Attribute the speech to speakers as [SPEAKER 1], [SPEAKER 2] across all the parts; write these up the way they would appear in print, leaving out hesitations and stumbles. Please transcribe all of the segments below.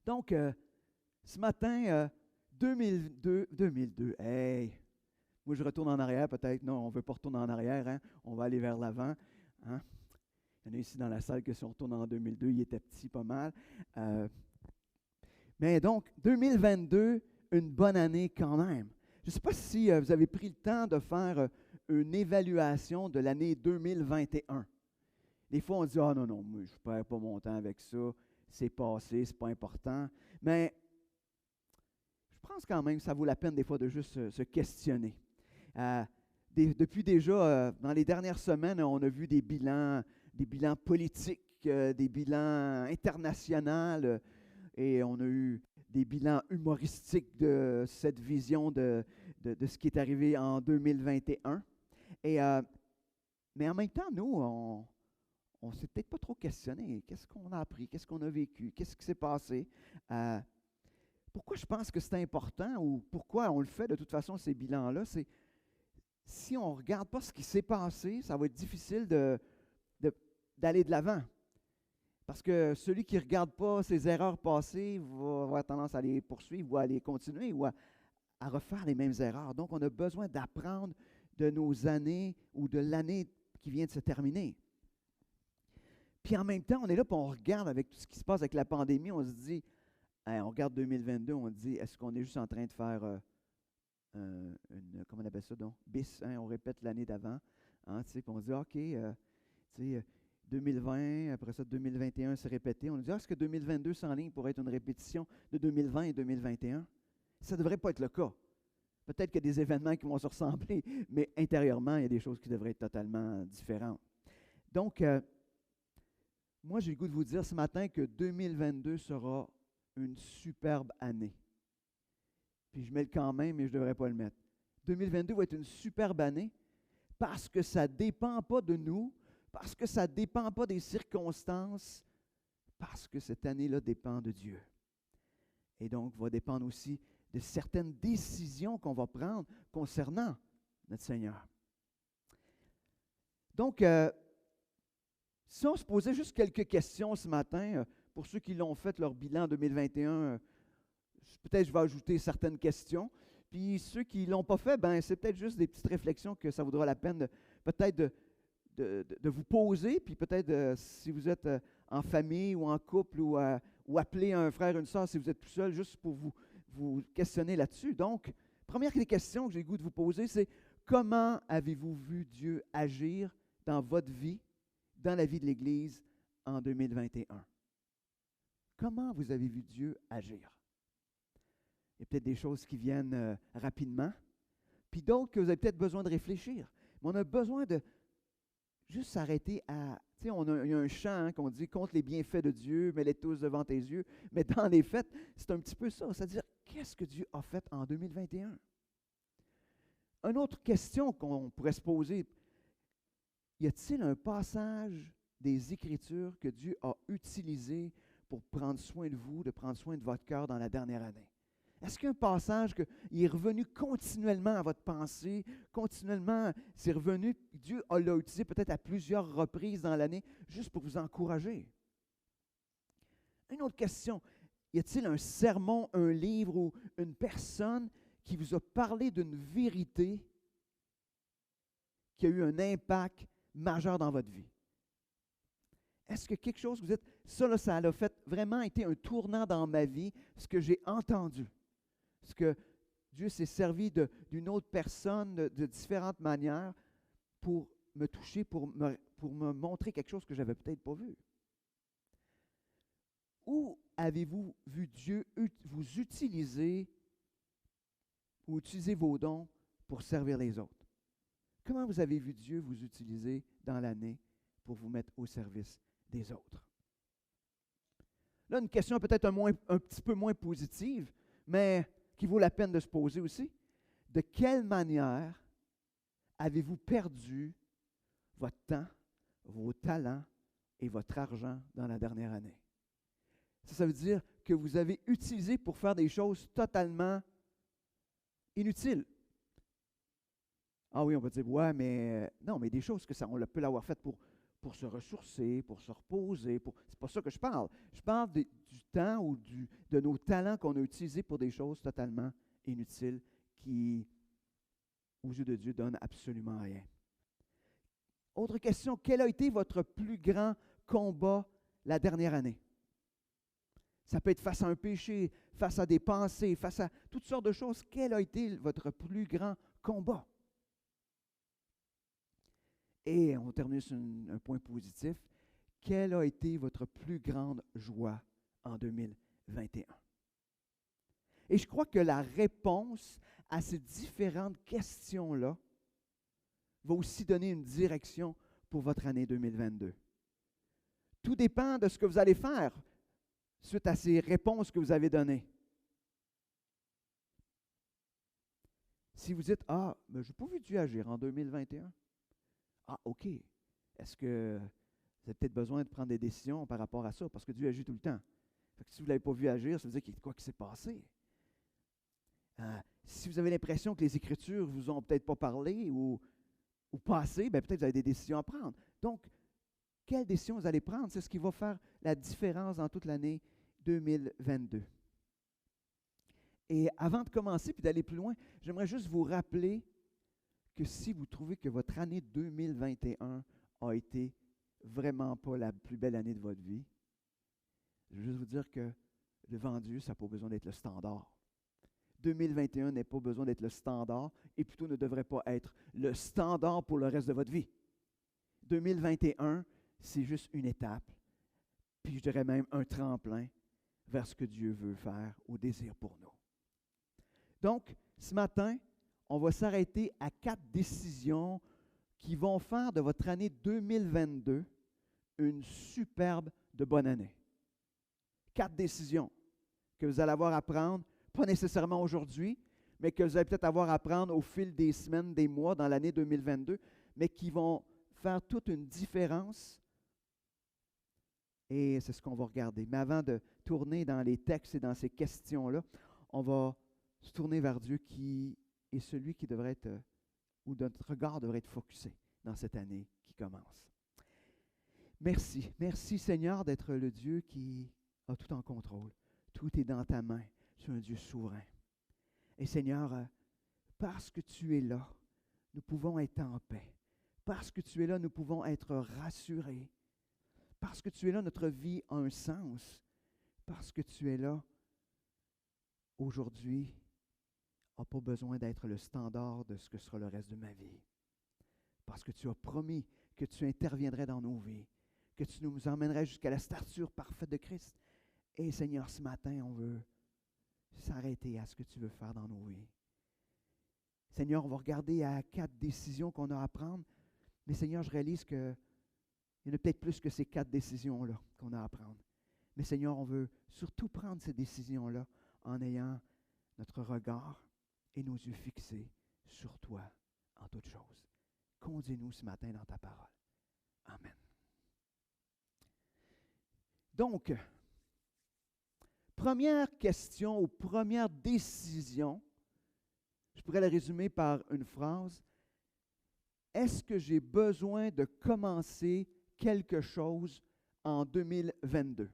[SPEAKER 1] Donc, ce matin, 2002, hey! Moi, je retourne en arrière, peut-être. Non, on ne veut pas retourner en arrière, hein? On va aller vers l'avant. Hein? Il y en a ici dans la salle que si on retourne en 2002, il était petit pas mal. Mais donc, 2022, une bonne année quand même. Je ne sais pas si vous avez pris le temps de faire une évaluation de l'année 2021. Des fois, on dit « Ah non, non, moi, je ne perds pas mon temps avec ça. C'est passé, ce n'est pas important. » Mais je pense quand même que ça vaut la peine des fois de juste se questionner. Depuis déjà, dans les dernières semaines, on a vu des bilans politiques, des bilans internationaux, et on a eu des bilans humoristiques de cette vision de ce qui est arrivé en 2021. Mais en même temps, nous, on ne s'est peut-être pas trop questionné. Qu'est-ce qu'on a appris? Qu'est-ce qu'on a vécu? Qu'est-ce qui s'est passé? Pourquoi je pense que c'est important ou pourquoi on le fait de toute façon, ces bilans-là? C'est si on ne regarde pas ce qui s'est passé, ça va être difficile d'aller de l'avant. Parce que celui qui ne regarde pas ses erreurs passées va avoir tendance à les poursuivre ou à les continuer ou à refaire les mêmes erreurs. Donc, on a besoin d'apprendre de nos années ou de l'année qui vient de se terminer. Puis en même temps, on est là et on regarde avec tout ce qui se passe avec la pandémie, on se dit, on regarde 2022, on se dit, est-ce qu'on est juste en train de faire comment on appelle ça donc? Bis, hein, on répète l'année d'avant. Hein, puis on se dit, OK, 2020, après ça, 2021 s'est répété. On se dit, est-ce que 2022 s'enligne pour être une répétition de 2020 et 2021? Ça ne devrait pas être le cas. Peut-être qu'il y a des événements qui vont se ressembler, mais intérieurement, il y a des choses qui devraient être totalement différentes. Donc, moi, j'ai le goût de vous dire ce matin que 2022 sera une superbe année. Puis je mets le quand même, mais je ne devrais pas le mettre. 2022 va être une superbe année parce que ça ne dépend pas de nous, parce que ça ne dépend pas des circonstances, parce que cette année-là dépend de Dieu. Et donc, va dépendre aussi de certaines décisions qu'on va prendre concernant notre Seigneur. Donc, si on se posait juste quelques questions ce matin, pour ceux qui l'ont fait, leur bilan 2021, peut-être je vais ajouter certaines questions. Puis ceux qui ne l'ont pas fait, ben c'est peut-être juste des petites réflexions que ça vaudra la peine peut-être de vous poser. Puis peut-être si vous êtes en famille ou en couple ou appeler un frère, une sœur si vous êtes tout seul, juste pour vous questionner là-dessus. Donc, première des questions que j'ai le goût de vous poser, c'est comment avez-vous vu Dieu agir dans votre vie, dans la vie de l'Église en 2021? Comment vous avez vu Dieu agir? Il y a peut-être des choses qui viennent rapidement, puis d'autres que vous avez peut-être besoin de réfléchir. Mais on a besoin de juste s'arrêter à... Tu sais, il y a un chant qu'on dit « Compte les bienfaits de Dieu, mets-les tous devant tes yeux ». Mais dans les faits, c'est un petit peu ça. C'est-à-dire, qu'est-ce que Dieu a fait en 2021? Une autre question qu'on pourrait se poser, y a-t-il un passage des Écritures que Dieu a utilisé pour prendre soin de vous, de prendre soin de votre cœur dans la dernière année? Est-ce qu'il y a un passage qui est revenu continuellement à votre pensée, continuellement, c'est revenu, Dieu l'a utilisé peut-être à plusieurs reprises dans l'année, juste pour vous encourager? Une autre question, y a-t-il un sermon, un livre ou une personne qui vous a parlé d'une vérité qui a eu un impact majeur dans votre vie? Est-ce que quelque chose, vous dites, ça a fait vraiment été un tournant dans ma vie, ce que j'ai entendu? Est-ce que Dieu s'est servi d'une autre personne de différentes manières pour me toucher, pour me montrer quelque chose que je n'avais peut-être pas vu? Où avez-vous vu Dieu vous utiliser ou utiliser vos dons pour servir les autres? Comment vous avez vu Dieu vous utiliser dans l'année pour vous mettre au service des autres? Là, une question peut-être un petit peu moins positive, mais qui vaut la peine de se poser aussi. De quelle manière avez-vous perdu votre temps, vos talents et votre argent dans la dernière année? Ça veut dire que vous avez utilisé pour faire des choses totalement inutiles. Ah oui, on va dire, ouais, mais non, mais des choses que ça, on peut l'avoir fait pour se ressourcer, pour se reposer. C'est pas ça que je parle. Je parle du temps ou de nos talents qu'on a utilisés pour des choses totalement inutiles qui, aux yeux de Dieu, donnent absolument rien. Autre question, quel a été votre plus grand combat la dernière année? Ça peut être face à un péché, face à des pensées, face à toutes sortes de choses. Quel a été votre plus grand combat? Et on termine sur un point positif. Quelle a été votre plus grande joie en 2021? Et je crois que la réponse à ces différentes questions-là va aussi donner une direction pour votre année 2022. Tout dépend de ce que vous allez faire suite à ces réponses que vous avez données. Si vous dites, mais je n'ai pas vu Dieu agir en 2021. OK. Est-ce que vous avez peut-être besoin de prendre des décisions par rapport à ça? Parce que Dieu agit tout le temps. Fait que si vous ne l'avez pas vu agir, ça veut dire qu'il y a quoi qui s'est passé. Si vous avez l'impression que les Écritures ne vous ont peut-être pas parlé ou pas assez, peut-être que vous avez des décisions à prendre. Donc, quelle décision vous allez prendre? C'est ce qui va faire la différence dans toute l'année 2022. Et avant de commencer puis d'aller plus loin, j'aimerais juste vous rappeler que si vous trouvez que votre année 2021 a été vraiment pas la plus belle année de votre vie, je veux juste vous dire que devant Dieu, ça n'a pas besoin d'être le standard. 2021 n'a pas besoin d'être le standard et plutôt ne devrait pas être le standard pour le reste de votre vie. 2021, c'est juste une étape, puis je dirais même un tremplin vers ce que Dieu veut faire ou désire pour nous. Donc, ce matin, on va s'arrêter à 4 décisions qui vont faire de votre année 2022 une superbe de bonne année. 4 décisions que vous allez avoir à prendre, pas nécessairement aujourd'hui, mais que vous allez peut-être avoir à prendre au fil des semaines, des mois dans l'année 2022, mais qui vont faire toute une différence. Et c'est ce qu'on va regarder. Mais avant de tourner dans les textes et dans ces questions-là, on va se tourner vers Dieu qui est celui qui devrait être, où notre regard devrait être focusé dans cette année qui commence. Merci. Merci Seigneur d'être le Dieu qui a tout en contrôle. Tout est dans ta main. Tu es un Dieu souverain. Et Seigneur, parce que tu es là, nous pouvons être en paix. Parce que tu es là, nous pouvons être rassurés. Parce que tu es là, notre vie a un sens. Parce que tu es là, aujourd'hui, n'a pas besoin d'être le standard de ce que sera le reste de ma vie. Parce que tu as promis que tu interviendrais dans nos vies, que tu nous emmènerais jusqu'à la stature parfaite de Christ. Et Seigneur, ce matin, on veut s'arrêter à ce que tu veux faire dans nos vies. Seigneur, on va regarder à 4 décisions qu'on a à prendre, mais Seigneur, je réalise qu'il y en a peut-être plus que ces 4 décisions-là qu'on a à prendre. Mais Seigneur, on veut surtout prendre ces décisions-là en ayant notre regard et nos yeux fixés sur toi en toutes choses. Conduis-nous ce matin dans ta parole. Amen. Donc, première question ou première décision, je pourrais la résumer par une phrase. Est-ce que j'ai besoin de commencer quelque chose en 2022?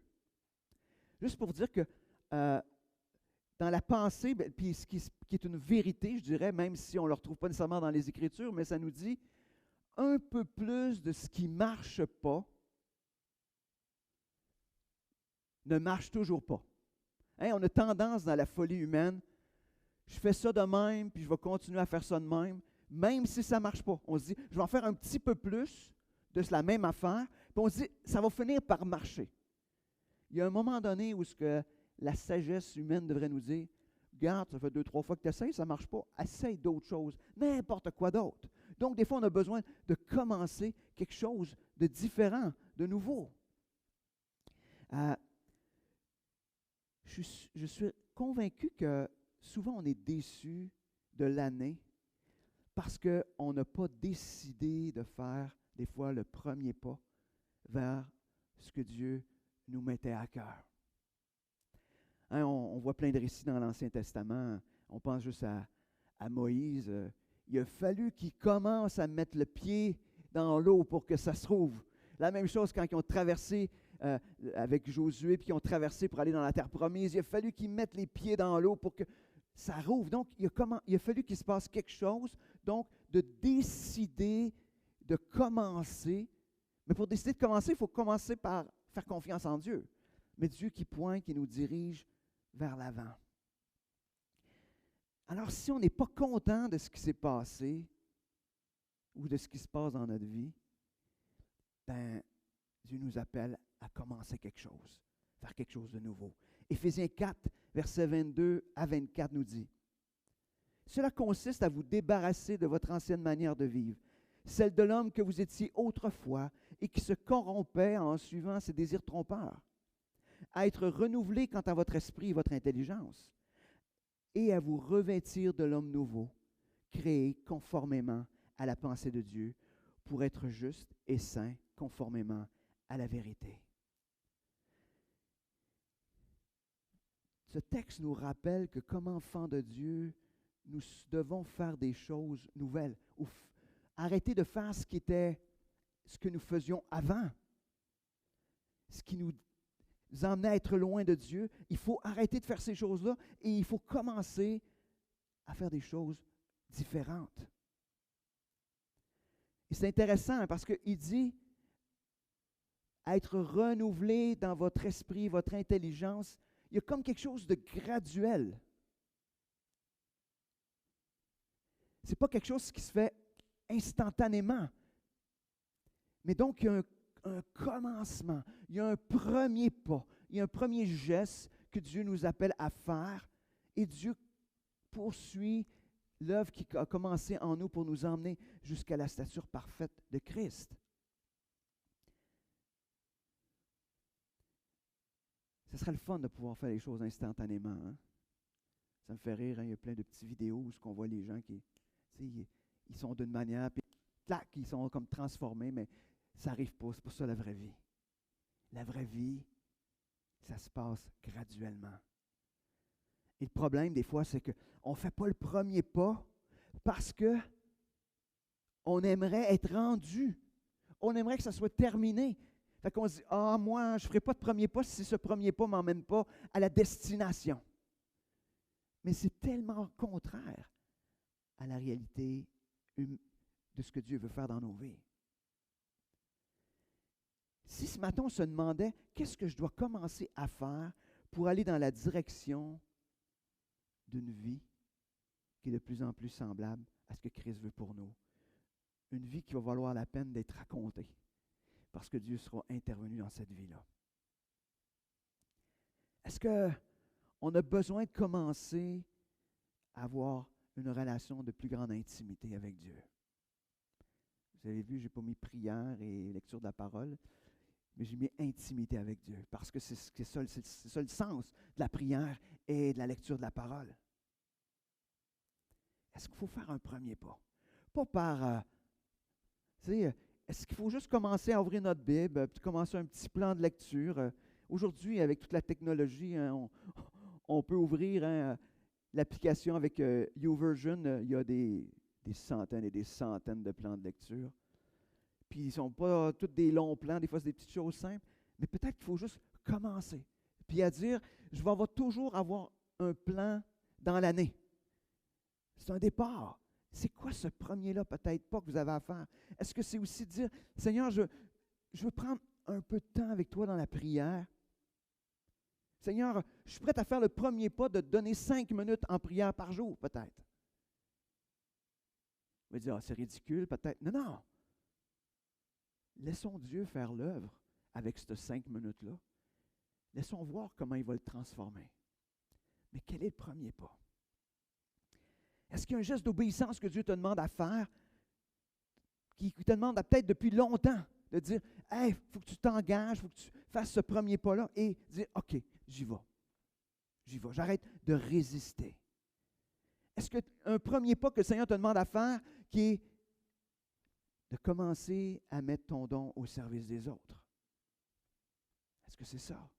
[SPEAKER 1] Juste pour vous dire que dans la pensée, puis ce qui est une vérité, je dirais, même si on ne le retrouve pas nécessairement dans les Écritures, mais ça nous dit un peu plus de ce qui ne marche pas ne marche toujours pas. Hein, on a tendance dans la folie humaine, je fais ça de même, puis je vais continuer à faire ça de même si ça ne marche pas. On se dit, je vais en faire un petit peu plus de la même affaire, puis on se dit, ça va finir par marcher. Il y a un moment donné où ce que la sagesse humaine devrait nous dire, regarde, ça fait 2-3 fois que tu essaies, ça ne marche pas, essaye d'autres choses, n'importe quoi d'autre. Donc, des fois, on a besoin de commencer quelque chose de différent, de nouveau. Je suis convaincu que souvent, on est déçu de l'année parce qu'on n'a pas décidé de faire, des fois, le premier pas vers ce que Dieu nous mettait à cœur. Hein, on voit plein de récits dans l'Ancien Testament. On pense juste à Moïse. Il a fallu qu'il commence à mettre le pied dans l'eau pour que ça se trouve. La même chose quand ils ont traversé avec Josué, puis ils ont traversé pour aller dans la terre promise. Il a fallu qu'ils mettent les pieds dans l'eau pour que ça rouvre. Donc, il a fallu qu'il se passe quelque chose, donc de décider de commencer. Mais pour décider de commencer, il faut commencer par faire confiance en Dieu. Mais Dieu qui pointe, qui nous dirige vers l'avant. Alors, si on n'est pas content de ce qui s'est passé ou de ce qui se passe dans notre vie, ben, Dieu nous appelle à commencer quelque chose, faire quelque chose de nouveau. Éphésiens 4, versets 22 à 24 nous dit, « Cela consiste à vous débarrasser de votre ancienne manière de vivre, celle de l'homme que vous étiez autrefois et qui se corrompait en suivant ses désirs trompeurs, à être renouvelé quant à votre esprit et votre intelligence, et à vous revêtir de l'homme nouveau, créé conformément à la pensée de Dieu, pour être juste et saint conformément à la vérité. » Ce texte nous rappelle que comme enfants de Dieu, nous devons faire des choses nouvelles, ou arrêter de faire ce que nous faisions avant, ce qui nous emmenait à être loin de Dieu. Il faut arrêter de faire ces choses-là et il faut commencer à faire des choses différentes. Et c'est intéressant parce qu'il dit être renouvelé dans votre esprit, votre intelligence. Il y a comme quelque chose de graduel. Ce n'est pas quelque chose qui se fait instantanément. Mais donc, il y a un commencement, il y a un premier pas, il y a un premier geste que Dieu nous appelle à faire. Et Dieu poursuit l'œuvre qui a commencé en nous pour nous emmener jusqu'à la stature parfaite de Christ. Ce serait le fun de pouvoir faire les choses instantanément. Hein? Ça me fait rire, hein? Il y a plein de petites vidéos où on voit les gens qui ils sont d'une manière, puis clac, ils sont comme transformés, mais ça n'arrive pas. C'est pas ça la vraie vie. La vraie vie, ça se passe graduellement. Et le problème, des fois, c'est qu'on ne fait pas le premier pas parce qu'on aimerait être rendu. On aimerait que ça soit terminé. Fait qu'on se dit, moi, je ne ferai pas de premier pas si ce premier pas ne m'emmène pas à la destination. Mais c'est tellement contraire à la réalité de ce que Dieu veut faire dans nos vies. Si ce matin, on se demandait, qu'est-ce que je dois commencer à faire pour aller dans la direction d'une vie qui est de plus en plus semblable à ce que Christ veut pour nous. Une vie qui va valoir la peine d'être racontée parce que Dieu sera intervenu dans cette vie-là. Est-ce qu'on a besoin de commencer à avoir une relation de plus grande intimité avec Dieu? Vous avez vu, je n'ai pas mis prière et lecture de la parole, mais j'ai mis intimité avec Dieu parce que c'est ça le sens de la prière et de la lecture de la parole. Est-ce qu'il faut faire un premier pas? Pas par, est-ce qu'il faut juste commencer à ouvrir notre Bible, puis commencer un petit plan de lecture? Aujourd'hui, avec toute la technologie, hein, on peut ouvrir l'application avec YouVersion. Il y a des centaines et des centaines de plans de lecture. Puis ils ne sont pas tous des longs plans, des fois c'est des petites choses simples, mais peut-être qu'il faut juste commencer. Puis à dire, je vais toujours avoir un plan dans l'année. C'est un départ. C'est quoi ce premier-là, peut-être pas, que vous avez à faire? Est-ce que c'est aussi de dire, Seigneur, je veux prendre un peu de temps avec toi dans la prière. Seigneur, je suis prêt à faire le premier pas de te donner 5 minutes en prière par jour, peut-être. Vous allez dire, c'est ridicule, peut-être. Non. Laissons Dieu faire l'œuvre avec ces 5 minutes-là. Laissons voir comment il va le transformer. Mais quel est le premier pas? Est-ce qu'il y a un geste d'obéissance que Dieu te demande à faire, qui te demande peut-être depuis longtemps de dire, « Hey, il faut que tu t'engages, il faut que tu fasses ce premier pas-là » et dire, « OK, j'y vais. J'arrête de résister. » Est-ce qu'un premier pas que le Seigneur te demande à faire, qui est de commencer à mettre ton don au service des autres? Est-ce que c'est ça?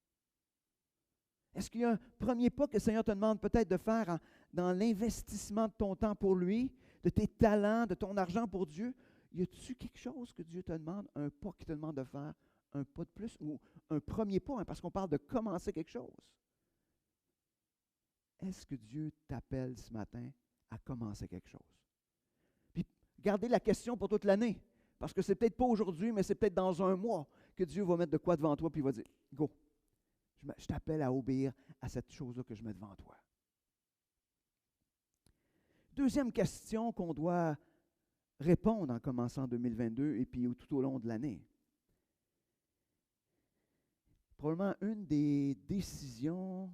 [SPEAKER 1] Est-ce qu'il y a un premier pas que le Seigneur te demande peut-être de faire dans l'investissement de ton temps pour lui, de tes talents, de ton argent pour Dieu? Y a-t-il quelque chose que Dieu te demande, un pas qu'il te demande de faire, un pas de plus, ou un premier pas, hein, parce qu'on parle de commencer quelque chose? Est-ce que Dieu t'appelle ce matin à commencer quelque chose? Puis, gardez la question pour toute l'année, parce que c'est peut-être pas aujourd'hui, mais c'est peut-être dans un mois que Dieu va mettre de quoi devant toi, puis il va dire, go, je t'appelle à obéir à cette chose-là que je mets devant toi. Deuxième question qu'on doit répondre en commençant 2022 et puis tout au long de l'année. Probablement une des décisions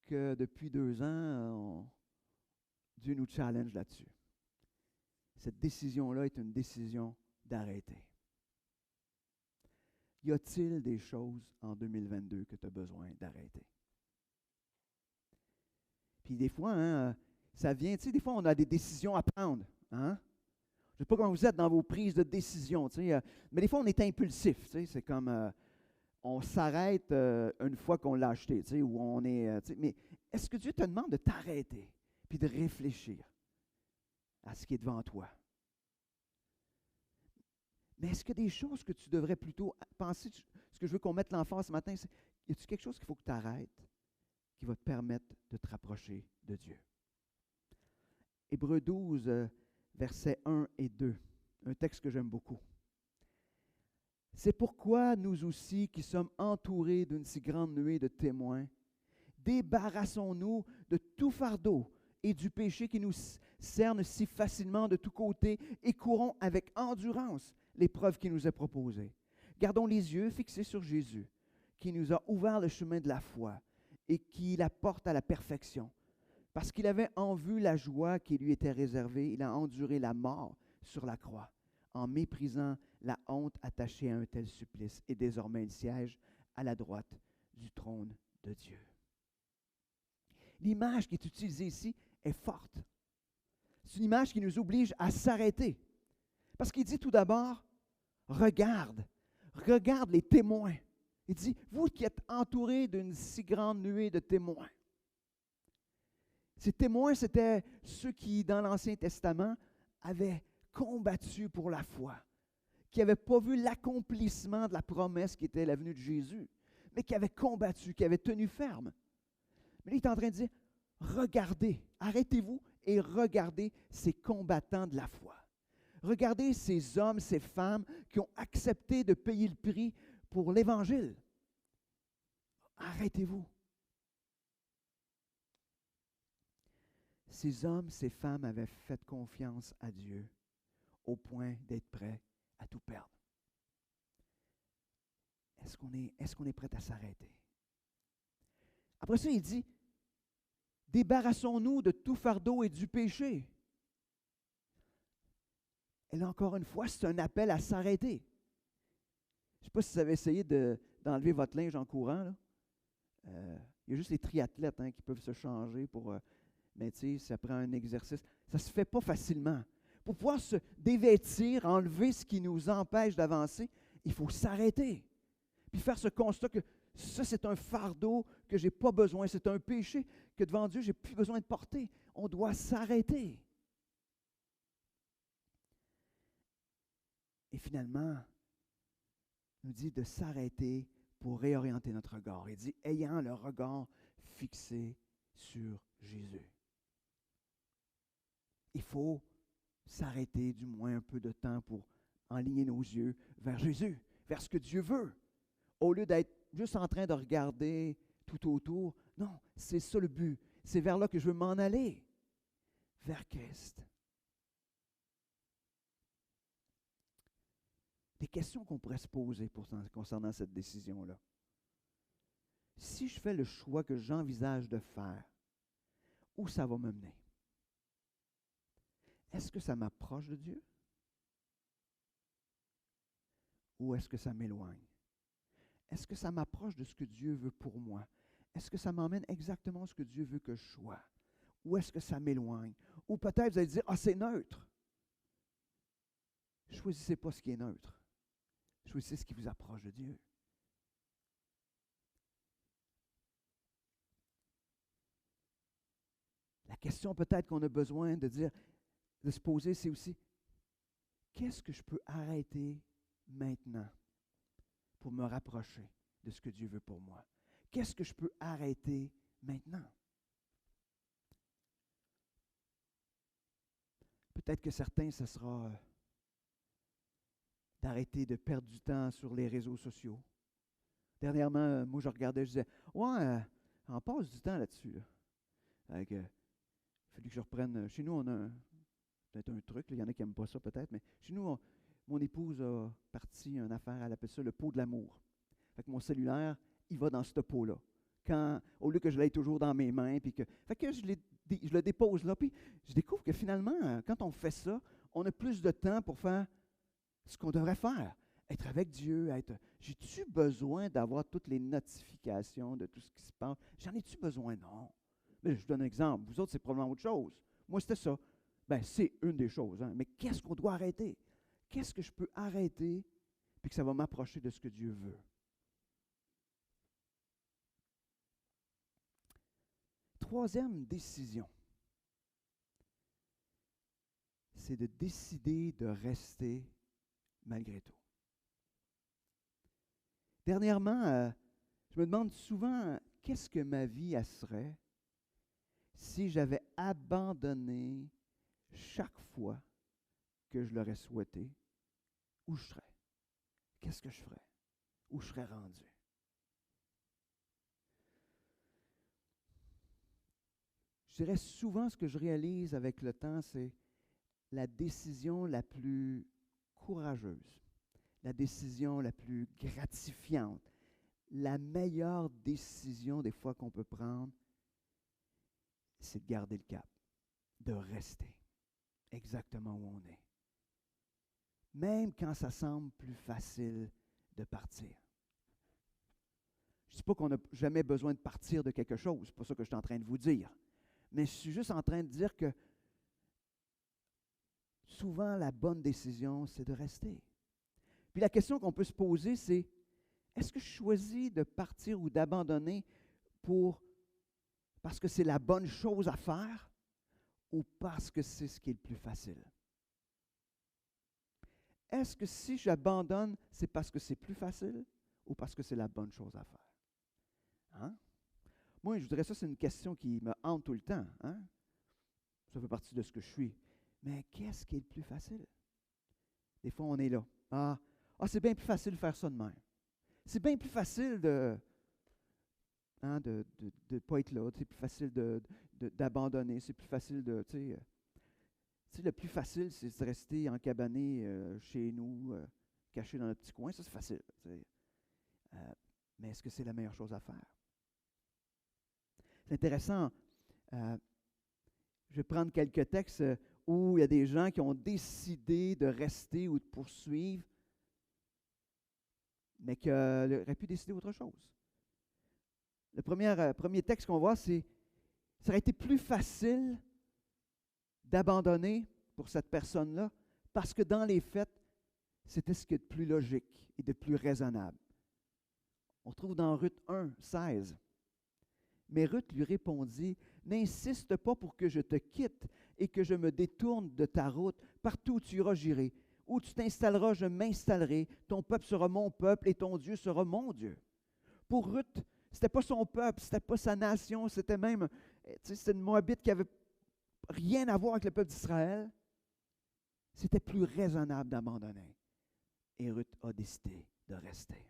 [SPEAKER 1] que depuis 2 ans, Dieu nous challenge là-dessus. Cette décision-là est une décision d'arrêter. Y a-t-il des choses en 2022 que tu as besoin d'arrêter? Puis des fois, hein, ça vient, tu sais, des fois on a des décisions à prendre. Hein? Je ne sais pas comment vous êtes dans vos prises de décision, tu sais, mais des fois on est impulsif. Tu sais, c'est comme on s'arrête une fois qu'on l'a acheté, tu sais, ou on est. Tu sais, mais est-ce que Dieu te demande de t'arrêter puis de réfléchir à ce qui est devant toi? Mais est-ce qu'il y a des choses que tu devrais plutôt penser, ce que je veux qu'on mette l'emphase ce matin, c'est, y a-t-il quelque chose qu'il faut que tu arrêtes qui va te permettre de te rapprocher de Dieu? Hébreux 12, versets 1 et 2, un texte que j'aime beaucoup. C'est pourquoi nous aussi, qui sommes entourés d'une si grande nuée de témoins, débarrassons-nous de tout fardeau et du péché qui nous cerne si facilement de tous côtés et courons avec endurance l'épreuve qui nous est proposée. Gardons les yeux fixés sur Jésus, qui nous a ouvert le chemin de la foi et qui la porte à la perfection. Parce qu'il avait en vue la joie qui lui était réservée, il a enduré la mort sur la croix, en méprisant la honte attachée à un tel supplice, et désormais il siège à la droite du trône de Dieu. L'image qui est utilisée ici est forte. C'est une image qui nous oblige à s'arrêter. Parce qu'il dit tout d'abord, regarde les témoins. Il dit, vous qui êtes entourés d'une si grande nuée de témoins. Ces témoins, c'étaient ceux qui, dans l'Ancien Testament, avaient combattu pour la foi, qui n'avaient pas vu l'accomplissement de la promesse qui était la venue de Jésus, mais qui avaient combattu, qui avaient tenu ferme. Mais là, il est en train de dire, regardez, arrêtez-vous et regardez ces combattants de la foi. Regardez ces hommes, ces femmes qui ont accepté de payer le prix pour l'Évangile. Arrêtez-vous. Ces hommes, ces femmes avaient fait confiance à Dieu au point d'être prêts à tout perdre. Est-ce qu'on est prêt à s'arrêter? Après ça, il dit, débarrassons-nous de tout fardeau et du péché. Et là, encore une fois, c'est un appel à s'arrêter. Je ne sais pas si vous avez essayé d'enlever votre linge en courant. Là. Il y a juste les triathlètes qui peuvent se changer pour... mais tu sais, ça prend un exercice. Ça ne se fait pas facilement. Pour pouvoir se dévêtir, enlever ce qui nous empêche d'avancer, il faut s'arrêter. Puis faire ce constat que ça, c'est un fardeau que je n'ai pas besoin. C'est un péché que devant Dieu, je n'ai plus besoin de porter. On doit s'arrêter. Et finalement, il nous dit de s'arrêter pour réorienter notre regard. Il dit, ayant le regard fixé sur Jésus. Il faut s'arrêter du moins un peu de temps pour enligner nos yeux vers Jésus, vers ce que Dieu veut. Au lieu d'être juste en train de regarder tout autour, non, c'est ça le but. C'est vers là que je veux m'en aller, vers Christ. Des questions qu'on pourrait se poser concernant cette décision-là. Si je fais le choix que j'envisage de faire, où ça va me mener? Est-ce que ça m'approche de Dieu? Ou est-ce que ça m'éloigne? Est-ce que ça m'approche de ce que Dieu veut pour moi? Est-ce que ça m'emmène exactement à ce que Dieu veut que je sois? Ou est-ce que ça m'éloigne? Ou peut-être vous allez dire, c'est neutre. Choisissez pas ce qui est neutre. Choisissez ce qui vous approche de Dieu. La question peut-être qu'on a besoin de se poser, c'est aussi, qu'est-ce que je peux arrêter maintenant pour me rapprocher de ce que Dieu veut pour moi? Qu'est-ce que je peux arrêter maintenant? Peut-être que certains, ce sera d'arrêter de perdre du temps sur les réseaux sociaux. Dernièrement, moi, je regardais, je disais, ouais, on passe du temps là-dessus. Là. Il fallu que je reprenne. Chez nous, on a peut-être un truc, là, il y en a qui n'aiment pas ça peut-être, mais chez nous, mon épouse a parti une affaire, elle appelle ça le pot de l'amour. Fait que mon cellulaire, il va dans ce pot-là. Au lieu que je l'aie toujours dans mes mains, fait que je le dépose là, puis je découvre que finalement, quand on fait ça, on a plus de temps pour faire ce qu'on devrait faire. Être avec Dieu, j'ai-tu besoin d'avoir toutes les notifications de tout ce qui se passe? J'en ai-tu besoin? Non. Mais je donne un exemple. Vous autres, c'est probablement autre chose. Moi, c'était ça. Bien, c'est une des choses. Hein. Mais qu'est-ce qu'on doit arrêter? Qu'est-ce que je peux arrêter puis que ça va m'approcher de ce que Dieu veut? Troisième décision, c'est de décider de rester malgré tout. Dernièrement, je me demande souvent qu'est-ce que ma vie elle serait si j'avais abandonné chaque fois que je l'aurais souhaité, où je serais? Qu'est-ce que je ferais? Où je serais rendu? Je dirais souvent ce que je réalise avec le temps, c'est la décision la plus courageuse, la décision la plus gratifiante, la meilleure décision des fois qu'on peut prendre, c'est de garder le cap, de rester exactement où on est. Même quand ça semble plus facile de partir. Je ne dis pas qu'on n'a jamais besoin de partir de quelque chose, c'est pas ça que je suis en train de vous dire. Mais je suis juste en train de dire que souvent la bonne décision, c'est de rester. Puis la question qu'on peut se poser, c'est est-ce que je choisis de partir ou d'abandonner parce que c'est la bonne chose à faire ou parce que c'est ce qui est le plus facile? Est-ce que si j'abandonne, c'est parce que c'est plus facile ou parce que c'est la bonne chose à faire? Hein? Moi, je dirais ça, c'est une question qui me hante tout le temps. Hein? Ça fait partie de ce que je suis. Mais qu'est-ce qui est le plus facile? Des fois, on est là. C'est bien plus facile de faire ça de même. C'est bien plus facile de ne pas être là. C'est plus facile d'abandonner. C'est plus facile de... le plus facile, c'est de rester encabané chez nous, caché dans notre petit coin. Ça, c'est facile. Mais est-ce que c'est la meilleure chose à faire? C'est intéressant. Je vais prendre quelques textes où il y a des gens qui ont décidé de rester ou de poursuivre, mais qui auraient pu décider autre chose. Le premier texte qu'on voit, c'est ça aurait été plus facile d'abandonner pour cette personne-là, parce que dans les faits, c'était ce qui est de plus logique et de plus raisonnable. On trouve dans Ruth 1, 16. Mais Ruth lui répondit, « N'insiste pas pour que je te quitte et que je me détourne de ta route. Partout où tu iras, j'irai. Où tu t'installeras, je m'installerai. Ton peuple sera mon peuple et ton Dieu sera mon Dieu. » Pour Ruth, ce n'était pas son peuple, ce n'était pas sa nation, c'était même, c'était une Moabite qui n'avait rien à voir avec le peuple d'Israël. C'était plus raisonnable d'abandonner. Et Ruth a décidé de rester.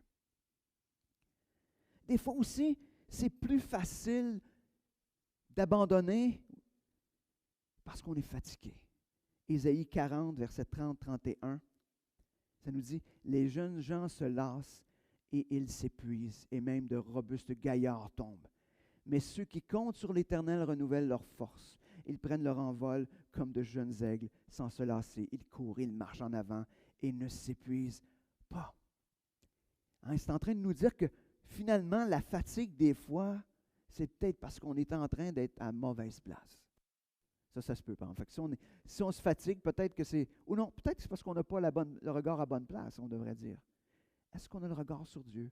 [SPEAKER 1] Des fois aussi, c'est plus facile d'abandonner parce qu'on est fatigué. Ésaïe 40, versets 30-31, ça nous dit, « Les jeunes gens se lassent et ils s'épuisent, et même de robustes gaillards tombent. Mais ceux qui comptent sur l'Éternel renouvellent leur force. Ils prennent leur envol comme de jeunes aigles sans se lasser. Ils courent, ils marchent en avant et ne s'épuisent pas. » Hein, c'est en train de nous dire que finalement, la fatigue, des fois, c'est peut-être parce qu'on est en train d'être à mauvaise place. Ça se peut pas. En fait, si on se fatigue, peut-être que c'est... Ou non, peut-être que c'est parce qu'on n'a pas le regard à bonne place, on devrait dire. Est-ce qu'on a le regard sur Dieu?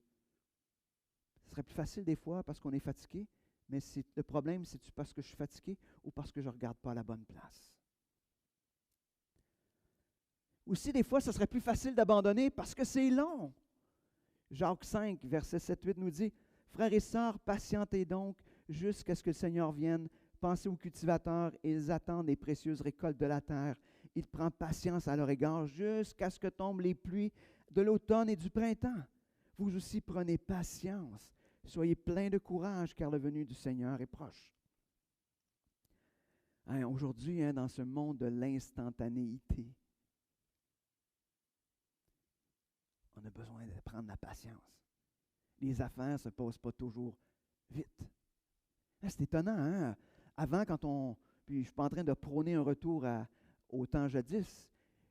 [SPEAKER 1] Ce serait plus facile des fois parce qu'on est fatigué, mais le problème, c'est-tu parce que je suis fatigué ou parce que je ne regarde pas à la bonne place? Aussi, des fois, ce serait plus facile d'abandonner parce que c'est long. Jacques 5, versets 7-8 nous dit, « Frères et sœurs, patientez donc jusqu'à ce que le Seigneur vienne. Pensez aux cultivateurs, ils attendent les précieuses récoltes de la terre. Il prend patience à leur égard jusqu'à ce que tombent les pluies de l'automne et du printemps. Vous aussi prenez patience. Soyez pleins de courage, car le venu du Seigneur est proche. » Aujourd'hui, dans ce monde de l'instantanéité, on a besoin de prendre la patience. Les affaires ne se passent pas toujours vite. C'est étonnant, hein? Avant, puis je ne suis pas en train de prôner un retour au temps jadis,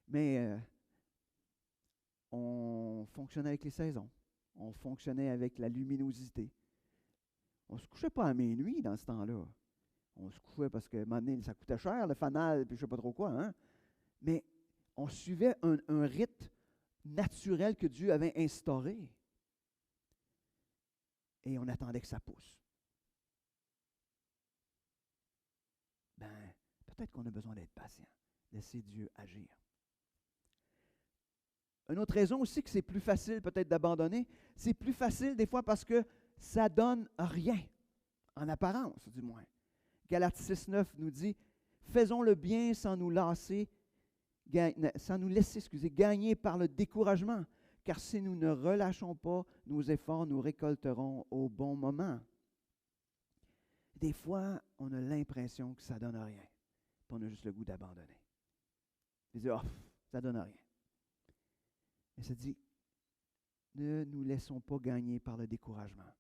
[SPEAKER 1] mais on fonctionnait avec les saisons. On fonctionnait avec la luminosité. On ne se couchait pas à minuit dans ce temps-là. On se couchait parce que, à un moment donné, ça coûtait cher, le fanal, puis je ne sais pas trop quoi, hein? Mais on suivait un rite naturel que Dieu avait instauré. Et on attendait que ça pousse. Peut-être qu'on a besoin d'être patient, laisser Dieu agir. Une autre raison aussi que c'est plus facile peut-être d'abandonner, c'est plus facile des fois parce que ça ne donne rien, en apparence du moins. Galates 6,9 nous dit, « Faisons le bien sans nous laisser gagner par le découragement, car si nous ne relâchons pas nos efforts, nous récolterons au bon moment. » Des fois, on a l'impression que ça ne donne rien, puis on a juste le goût d'abandonner. On dit, « Oh, ça ne donne rien. » Mais ça dit, ne nous laissons pas gagner par le découragement.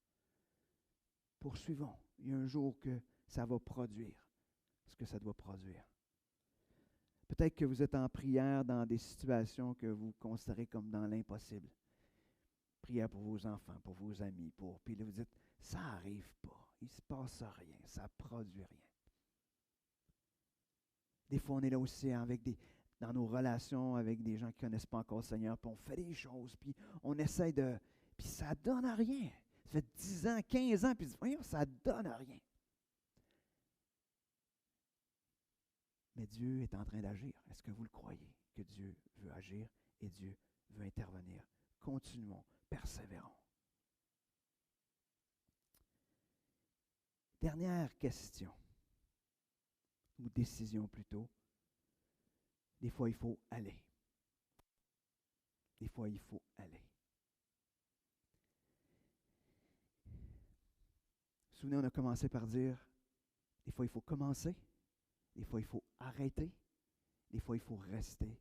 [SPEAKER 1] Poursuivons. Il y a un jour que ça va produire ce que ça doit produire. Peut-être que vous êtes en prière dans des situations que vous considérez comme dans l'impossible. Prière pour vos enfants, pour vos amis, puis là vous dites, ça n'arrive pas, il ne se passe rien, ça ne produit rien. Des fois, on est là aussi dans nos relations avec des gens qui ne connaissent pas encore le Seigneur, puis on fait des choses, puis on essaie puis ça ne donne rien. Ça fait 10 ans, 15 ans, puis voyons, ça ne donne rien. Mais Dieu est en train d'agir. Est-ce que vous le croyez, que Dieu veut agir et Dieu veut intervenir? Continuons, persévérons. Dernière question, ou décision plutôt. Des fois, il faut aller. Des fois, il faut aller. Vous vous souvenez, on a commencé par dire, des fois, il faut commencer. Des fois, il faut arrêter. Des fois, il faut rester.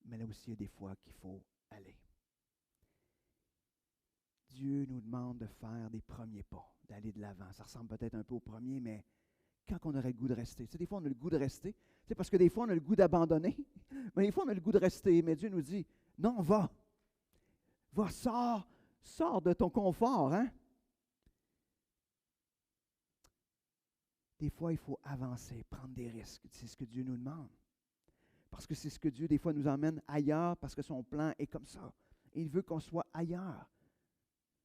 [SPEAKER 1] Mais là aussi, il y a des fois qu'il faut aller. Dieu nous demande de faire des premiers pas, d'aller de l'avant. Ça ressemble peut-être un peu au premier, mais quand on aurait le goût de rester. Tu sais, des fois, on a le goût de rester. C'est parce que des fois, on a le goût d'abandonner. Mais des fois, on a le goût de rester. Mais Dieu nous dit, non, va. Va, sors de ton confort, hein? Des fois, il faut avancer, prendre des risques. C'est ce que Dieu nous demande. Parce que c'est ce que Dieu, des fois, nous emmène ailleurs parce que son plan est comme ça. Et il veut qu'on soit ailleurs.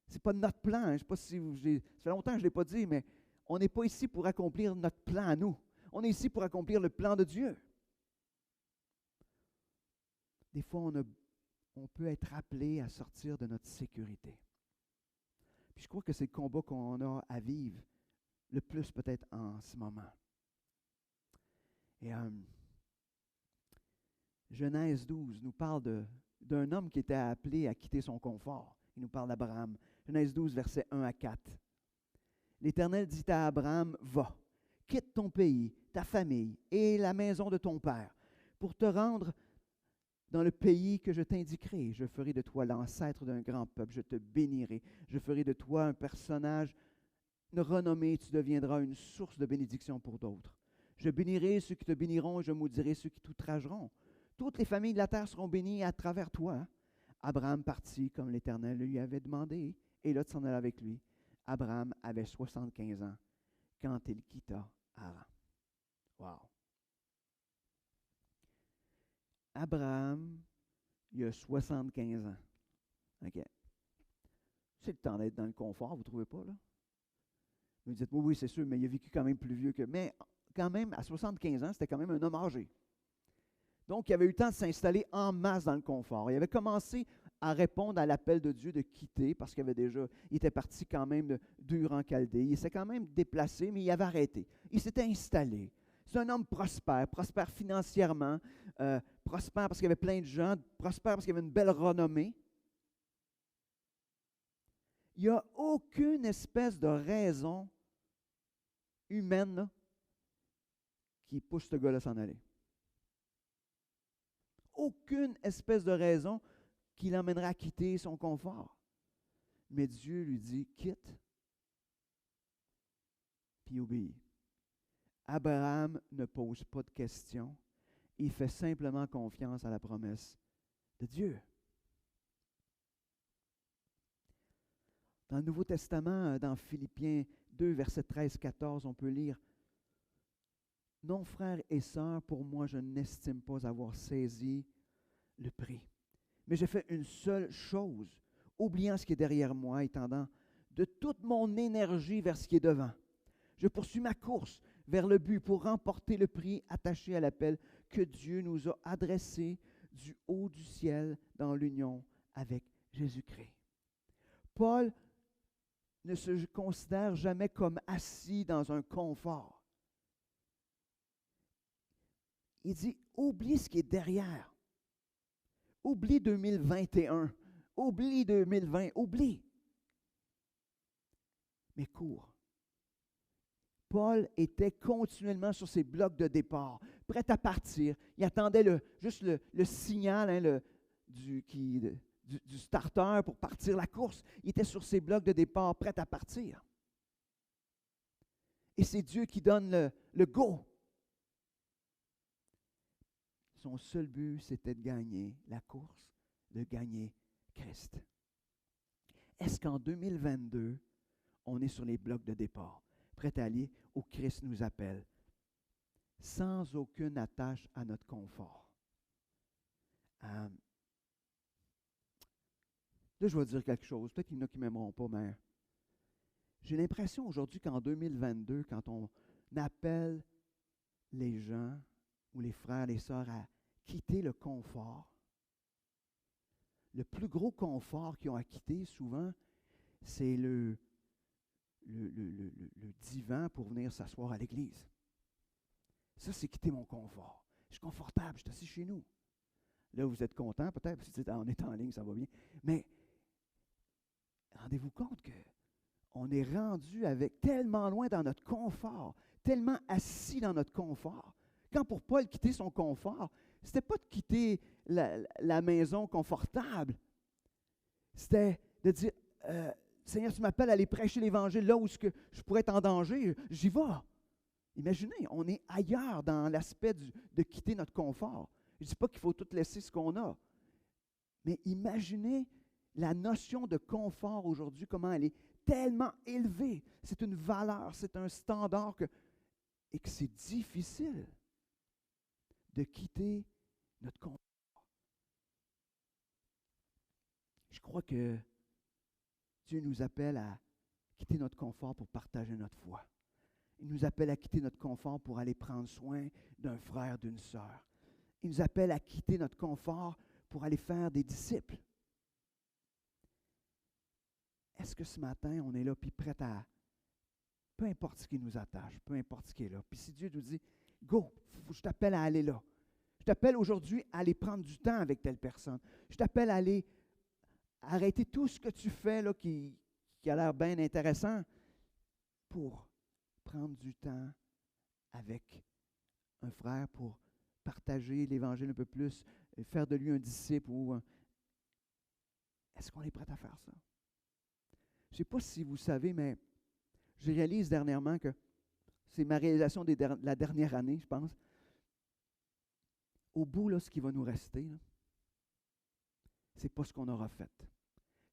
[SPEAKER 1] Ce n'est pas notre plan. Je ne sais pas si ça fait longtemps que je ne l'ai pas dit, mais on n'est pas ici pour accomplir notre plan à nous. On est ici pour accomplir le plan de Dieu. Des fois, on peut être appelé à sortir de notre sécurité. Puis je crois que c'est le combat qu'on a à vivre le plus peut-être en ce moment. Et Genèse 12 nous parle d'un homme qui était appelé à quitter son confort. Il nous parle d'Abraham. Genèse 12, versets 1 à 4. L'Éternel dit à Abraham, « Va, quitte ton pays, ta famille et la maison de ton père, pour te rendre dans le pays que je t'indiquerai. Je ferai de toi l'ancêtre d'un grand peuple, je te bénirai. Je ferai de toi un personnage renommé, tu deviendras une source de bénédiction pour d'autres. Je bénirai ceux qui te béniront et je maudirai ceux qui t'outrageront. Toutes les familles de la terre seront bénies à travers toi. » Abraham partit comme l'Éternel lui avait demandé, et Lot s'en alla avec lui. Abraham avait 75 ans quand il quitta Haran. Wow! Abraham, il a 75 ans. OK. C'est le temps d'être dans le confort, vous ne trouvez pas, là? Vous dites, oui, c'est sûr, mais il a vécu quand même plus vieux que... Mais quand même, à 75 ans, c'était quand même un homme âgé. Donc, il avait eu le temps de s'installer en masse dans le confort. Il avait commencé à répondre à l'appel de Dieu de quitter, parce il était parti quand même d'Ur en Chaldée. Il s'est quand même déplacé, mais il avait arrêté. Il s'était installé. C'est un homme prospère financièrement, prospère parce qu'il y avait plein de gens, prospère parce qu'il avait une belle renommée. Il n'y a aucune espèce de raison humaine là, qui pousse ce gars-là à s'en aller. Aucune espèce de raison qui l'emmènerait à quitter son confort. Mais Dieu lui dit, quitte, puis obéis. Abraham ne pose pas de questions. Il fait simplement confiance à la promesse de Dieu. Dans le Nouveau Testament, dans Philippiens 2, versets 13-14, on peut lire « Non, frères et sœurs, pour moi, je n'estime pas avoir saisi le prix. Mais j'ai fait une seule chose, oubliant ce qui est derrière moi et tendant de toute mon énergie vers ce qui est devant. Je poursuis ma course vers le but pour remporter le prix attaché à l'appel que Dieu nous a adressé du haut du ciel dans l'union avec Jésus-Christ. » Paul ne se considère jamais comme assis dans un confort. Il dit, oublie ce qui est derrière. Oublie 2021. Oublie 2020. Oublie. Mais cours. Paul était continuellement sur ses blocs de départ, prêt à partir. Il attendait juste le signal du starter pour partir la course. Il était sur ses blocs de départ, prêt à partir. Et c'est Dieu qui donne le go. Son seul but, c'était de gagner la course, de gagner Christ. Est-ce qu'en 2022, on est sur les blocs de départ, prêt à aller où Christ nous appelle, sans aucune attache à notre confort? Là, je vais dire quelque chose. Peut-être qu'il y en a qui ne m'aimeront pas, mais j'ai l'impression aujourd'hui qu'en 2022, quand on appelle les gens ou les frères, les sœurs à quitter le confort, le plus gros confort qu'ils ont à quitter, souvent, c'est le divan pour venir s'asseoir à l'église. Ça, c'est quitter mon confort. Je suis confortable, je suis assis chez nous. Là, vous êtes content peut-être, parce que vous dites, on est en ligne, ça va bien. Mais rendez-vous compte qu'on est rendu avec tellement loin dans notre confort, tellement assis dans notre confort. Quand pour Paul, quitter son confort, ce n'était pas de quitter la maison confortable. C'était de dire, Seigneur, tu m'appelles à aller prêcher l'Évangile là où je pourrais être en danger, j'y vais. Imaginez, on est ailleurs dans l'aspect de quitter notre confort. Je ne dis pas qu'il faut tout laisser ce qu'on a, mais imaginez la notion de confort aujourd'hui, comment elle est tellement élevée. C'est une valeur, c'est un standard et que c'est difficile de quitter notre confort. Je crois que Dieu nous appelle à quitter notre confort pour partager notre foi. Il nous appelle à quitter notre confort pour aller prendre soin d'un frère, d'une sœur. Il nous appelle à quitter notre confort pour aller faire des disciples. Est-ce que ce matin, on est là, puis prêt à, peu importe ce qui nous attache, peu importe ce qui est là, puis si Dieu nous dit, go, je t'appelle à aller là. Je t'appelle aujourd'hui à aller prendre du temps avec telle personne. Je t'appelle à aller arrêter tout ce que tu fais là, qui a l'air bien intéressant pour prendre du temps avec un frère pour partager l'Évangile un peu plus, faire de lui un disciple. Est-ce qu'on est prêt à faire ça? Je ne sais pas si vous savez, mais je réalise dernièrement que c'est ma réalisation de la dernière année, je pense. Au bout, là, ce qui va nous rester, ce n'est pas ce qu'on aura fait.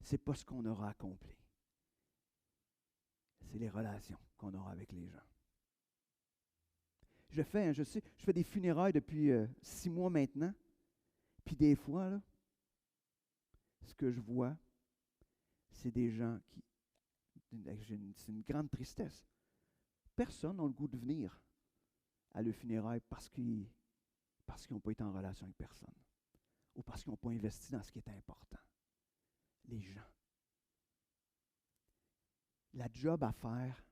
[SPEAKER 1] Ce n'est pas ce qu'on aura accompli. C'est les relations qu'on aura avec les gens. Je fais des funérailles depuis 6 mois maintenant. Puis des fois, là, ce que je vois, c'est des gens qui... C'est une grande tristesse. Personne n'a le goût de venir à le funérailles parce qu'ils parce qu'ils n'ont pas été en relation avec personne ou parce qu'ils n'ont pas investi dans ce qui est important. Les gens. La job à faire,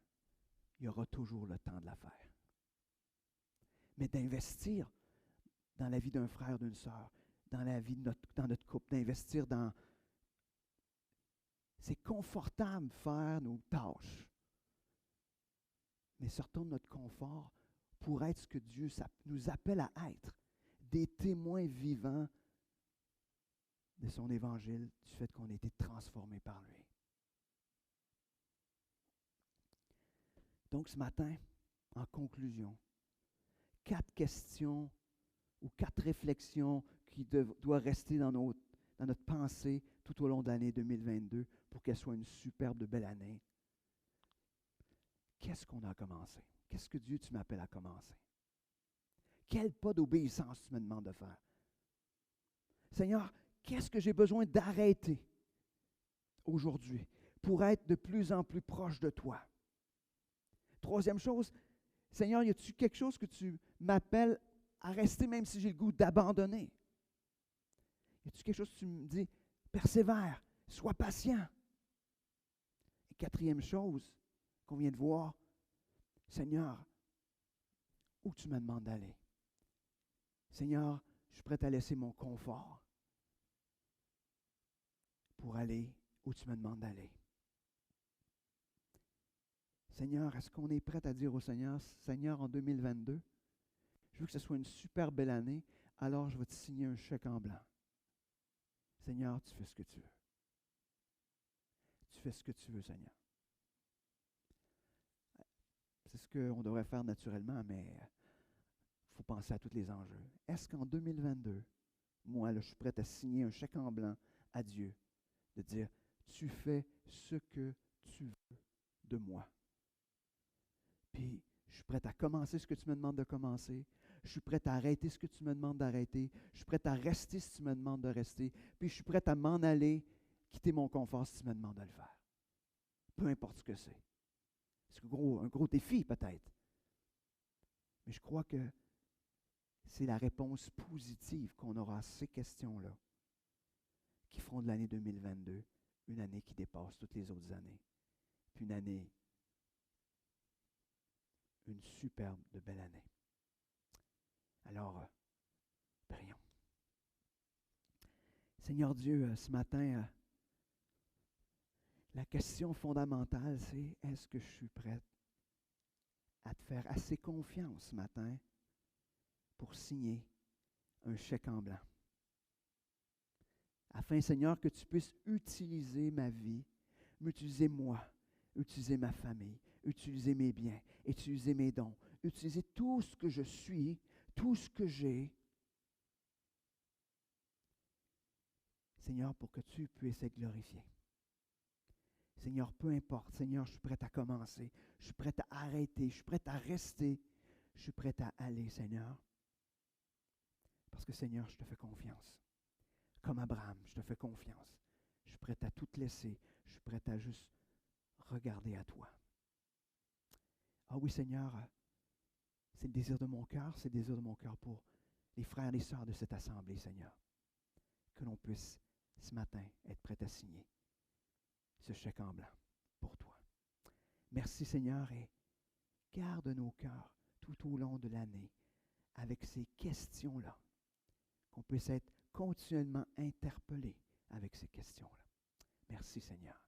[SPEAKER 1] il y aura toujours le temps de la faire. Mais d'investir dans la vie d'un frère, d'une sœur, dans la vie dans notre couple, d'investir dans... C'est confortable faire nos tâches. Mais sortons de notre confort pour être ce que Dieu nous appelle à être, des témoins vivants de son évangile, du fait qu'on a été transformés par lui. Donc ce matin, en conclusion, 4 questions ou 4 réflexions qui doivent rester dans notre pensée tout au long de l'année 2022 pour qu'elle soit une superbe belle année. Qu'est-ce qu'on a commencé? Qu'est-ce que Dieu, tu m'appelles à commencer? Quel pas d'obéissance tu me demandes de faire? Seigneur, qu'est-ce que j'ai besoin d'arrêter aujourd'hui pour être de plus en plus proche de toi? Troisième chose, Seigneur, y a-t-il quelque chose que tu m'appelles à rester même si j'ai le goût d'abandonner? Y a-t-il quelque chose que tu me dis, persévère, sois patient? Et quatrième chose qu'on vient de voir, Seigneur, où tu me demandes d'aller? Seigneur, je suis prêt à laisser mon confort pour aller où tu me demandes d'aller. Seigneur, est-ce qu'on est prêt à dire au Seigneur, Seigneur, en 2022, je veux que ce soit une super belle année, alors je vais te signer un chèque en blanc. Seigneur, tu fais ce que tu veux. Tu fais ce que tu veux, Seigneur. C'est ce qu'on devrait faire naturellement, mais il faut penser à tous les enjeux. Est-ce qu'en 2022, moi, là, je suis prêt à signer un chèque en blanc à Dieu, de dire, tu fais ce que tu veux de moi. Puis, je suis prêt à commencer ce que tu me demandes de commencer. Je suis prêt à arrêter ce que tu me demandes d'arrêter. Je suis prêt à rester si tu me demandes de rester. Puis, je suis prêt à m'en aller, quitter mon confort si tu me demandes de le faire. Peu importe ce que c'est. C'est un gros défi, peut-être. Mais je crois que c'est la réponse positive qu'on aura à ces questions-là qui feront de l'année 2022 une année qui dépasse toutes les autres années. Puis une superbe de belle année. Alors, prions. Seigneur Dieu, ce matin, la question fondamentale, c'est est-ce que je suis prête à te faire assez confiance ce matin pour signer un chèque en blanc? Afin, Seigneur, que tu puisses utiliser ma vie, m'utiliser moi, utiliser ma famille, utiliser mes biens, utiliser mes dons, utiliser tout ce que je suis, tout ce que j'ai, Seigneur, pour que tu puisses être glorifié. Seigneur, peu importe, Seigneur, je suis prêt à commencer, je suis prêt à arrêter, je suis prêt à rester, je suis prêt à aller, Seigneur. Parce que, Seigneur, je te fais confiance. Comme Abraham, je te fais confiance. Je suis prêt à tout te laisser, je suis prêt à juste regarder à toi. Ah oui, Seigneur, c'est le désir de mon cœur, c'est le désir de mon cœur pour les frères et les sœurs de cette assemblée, Seigneur. Que l'on puisse, ce matin, être prêt à signer ce chèque en blanc pour toi. Merci, Seigneur, et garde nos cœurs tout au long de l'année avec ces questions-là, qu'on puisse être continuellement interpellés avec ces questions-là. Merci, Seigneur.